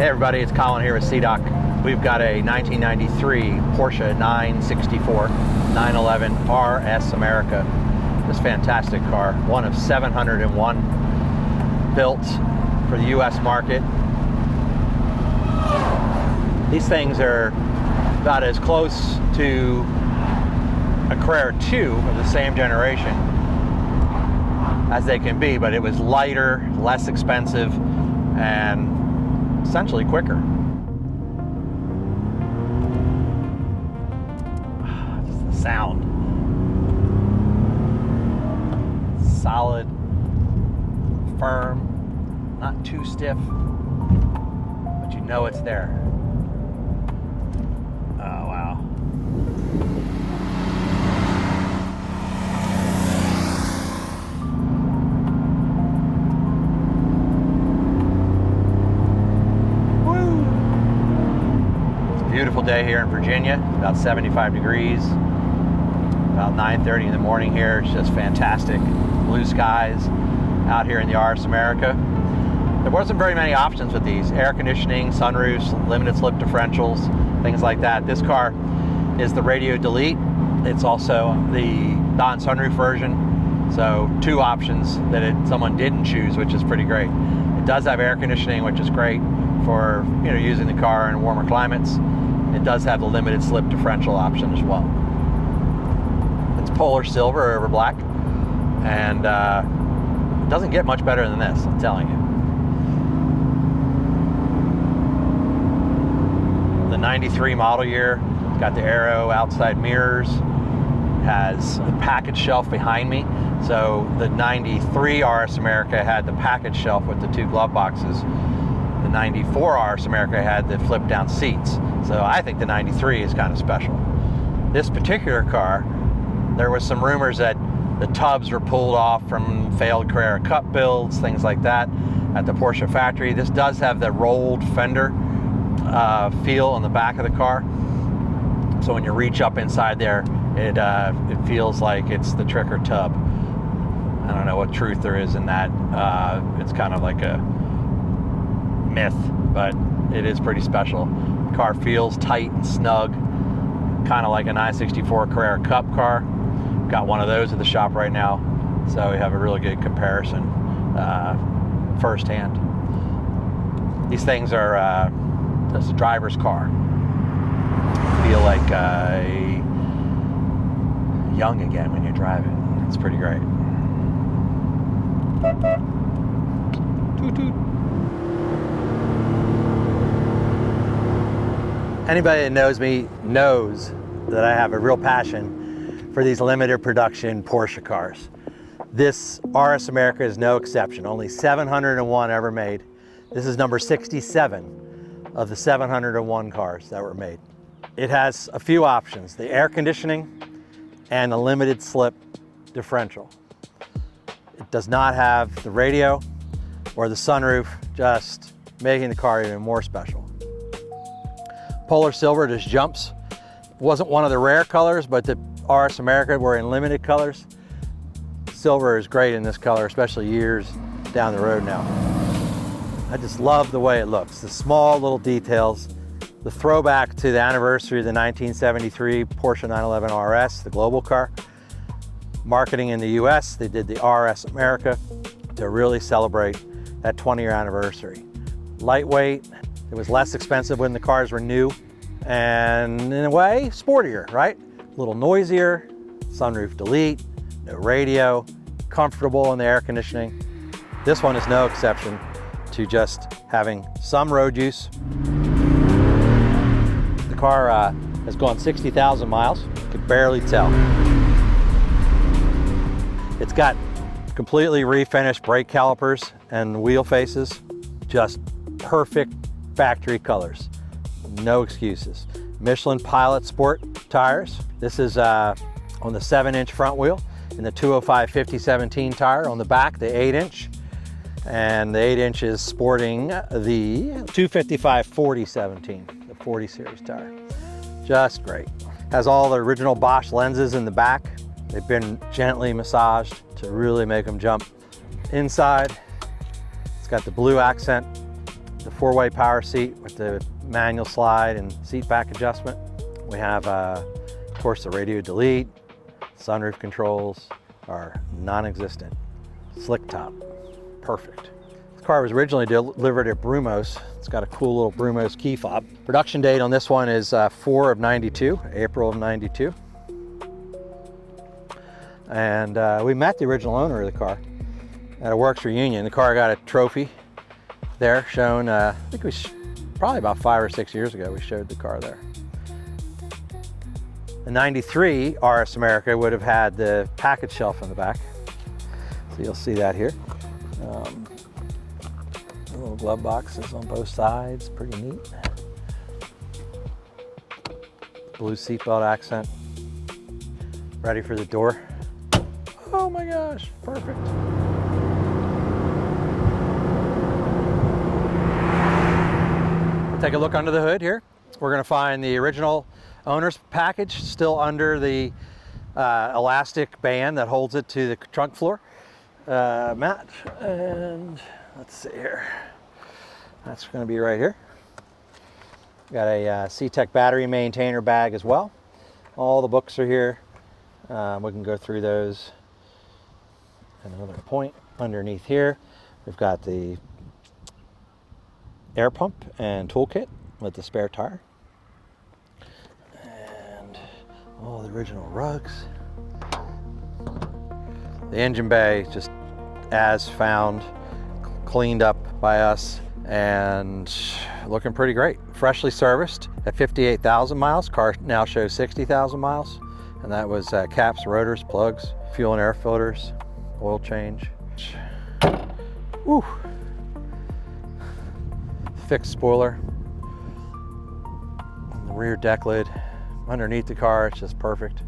everybody, it's Colin here with CDOC. We've got a 1993 Porsche 964 911 RS America. This fantastic car, one of 701 built for the US market. These things are about as close to a Carrera 2 of the same generation as they can be, but it was lighter, less expensive, and essentially quicker. Just the sound. Solid, firm, not too stiff, but you know it's there. Oh, wow. Beautiful day here in Virginia, about 75 degrees, about 9:30 in the morning here. It's just fantastic. Blue skies out here in the RS America. There wasn't very many options with these. Air conditioning, sunroofs, limited slip differentials, things like that. This car is the radio delete. It's also the non-sunroof version. So two options that someone didn't choose, which is pretty great. It does have air conditioning, which is great for using the car in warmer climates. It does have the limited slip differential option as well. It's polar silver over black, and it doesn't get much better than this, I'm telling you. The 93 model year, it's got the aero outside mirrors, has a package shelf behind me. So the 93 RS America had the package shelf with the two glove boxes. The 94 RS America had the flip down seats. So I think the 93 is kind of special. This particular car, there was some rumors that the tubs were pulled off from failed Carrera Cup builds, things like that at the Porsche factory. This does have the rolled fender feel on the back of the car. So when you reach up inside there, it feels like it's the Tricker tub. I don't know what truth there is in that. It's kind of like a myth, but it is pretty special. The car feels tight and snug, kind of like a 964 Carrera Cup car. Got one of those at the shop right now, so we have a really good comparison firsthand. These things are just a driver's car. You feel like young again when you drive it. It's pretty great. Toot toot. Anybody that knows me knows that I have a real passion for these limited production Porsche cars. This RS America is no exception. Only 701 ever made. This is number 67 of the 701 cars that were made. It has a few options: the air conditioning and the limited slip differential. It does not have the radio or the sunroof, just making the car even more special. Polar silver just jumps. Wasn't one of the rare colors, but the RS America were in limited colors. Silver is great in this color, especially years down the road now. I just love the way it looks. The small little details, the throwback to the anniversary of the 1973 Porsche 911 RS, the global car. Marketing in the US, they did the RS America to really celebrate that 20-year anniversary. Lightweight, it was less expensive when the cars were new, and in a way, sportier, right? A little noisier, sunroof delete, no radio, comfortable in the air conditioning. This one is no exception to just having some road use. The car has gone 60,000 miles, you could barely tell. It's got completely refinished brake calipers and wheel faces, just perfect factory colors, no excuses. Michelin Pilot Sport tires. This is on the 7-inch front wheel, and the 205/50/17 tire on the back, the 8-inch. And the 8-inch is sporting the 255/40/17, the 40 series tire. Just great. Has all the original Bosch lenses in the back. They've been gently massaged to really make them jump. Inside, it's got the blue accent, the 4-way power seat with the manual slide and seat back adjustment. We have, of course, the radio delete. Sunroof controls are non-existent. Slick top, perfect. This car was originally delivered at Brumos. It's got a cool little Brumos key fob. Production date on this one is 4 of 92, April of 92. And we met the original owner of the car at a works reunion. The car got a trophy there shown, I think probably about 5 or 6 years ago we showed the car there. The 93 RS America would have had the package shelf in the back. So you'll see that here. Little glove boxes on both sides, pretty neat. Blue seatbelt accent. Ready for the door. Oh my gosh, perfect. Take a look under the hood here. We're gonna find the original owner's package still under the elastic band that holds it to the trunk floor mat. And let's see here. That's gonna be right here. Got a C-Tech battery maintainer bag as well. All the books are here. We can go through those. Another point underneath here. We've got the air pump and toolkit with the spare tire. And all the original rugs. The engine bay just as found, cleaned up by us, and looking pretty great. Freshly serviced at 58,000 miles. Car now shows 60,000 miles. And that was caps, rotors, plugs, fuel and air filters, oil change. Woo. Fixed spoiler. The rear deck lid. Underneath the car, it's just perfect.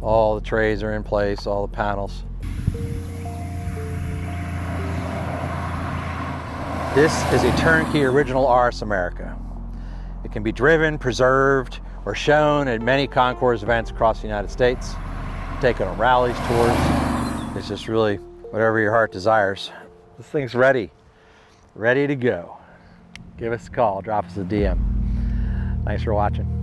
All the trays are in place, all the panels. This is a turnkey original RS America. It can be driven, preserved, or shown at many concours events across the United States. Taken on rallies, tours. It's just really whatever your heart desires. This thing's ready to go. Give us a call, drop us a DM. Thanks for watching.